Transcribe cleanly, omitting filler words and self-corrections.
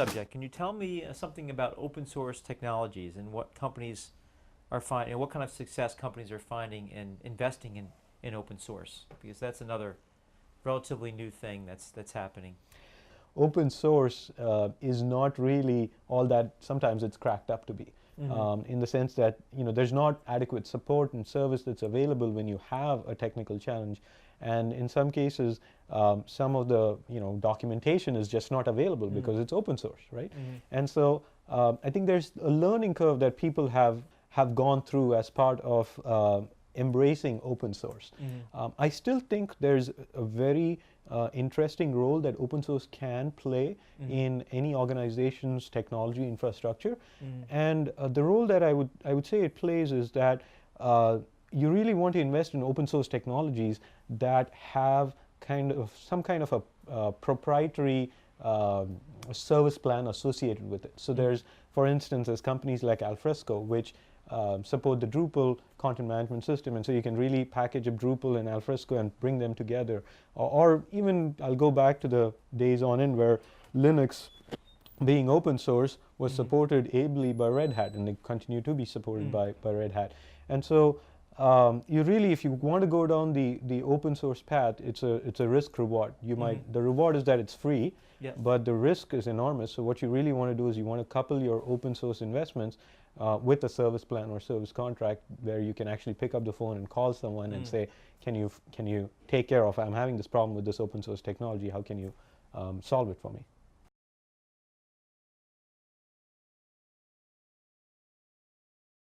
subject, can you tell me something about open source technologies and what companies are finding, and what kind of success companies are finding in investing in open source? Because that's another relatively new thing that's happening. Open source is not really all that sometimes it's cracked up to be. In the sense that there's not adequate support and service that's available when you have a technical challenge, and in some cases some of the documentation is just not available because it's open source, right? And so I think there's a learning curve that people have gone through as part of embracing open source. I still think there's a very interesting role that open source can play in any organization's technology infrastructure, and the role that I would say it plays is that you really want to invest in open source technologies that have some kind of a proprietary service plan associated with it. So there's, for instance, there's companies like Alfresco which support the Drupal content management system, and so you can really package up Drupal and Alfresco and bring them together. Or even I'll go back to the days on in where Linux, being open source, was supported ably by Red Hat, and they continue to be supported by Red Hat. And so you really, if you want to go down the open source path, it's a risk reward. You might, the reward is that it's free, but the risk is enormous. So what you really want to do is you want to couple your open source investments with a service plan or service contract where you can actually pick up the phone and call someone and say, can you take care of, I'm having this problem with this open source technology, how can you solve it for me?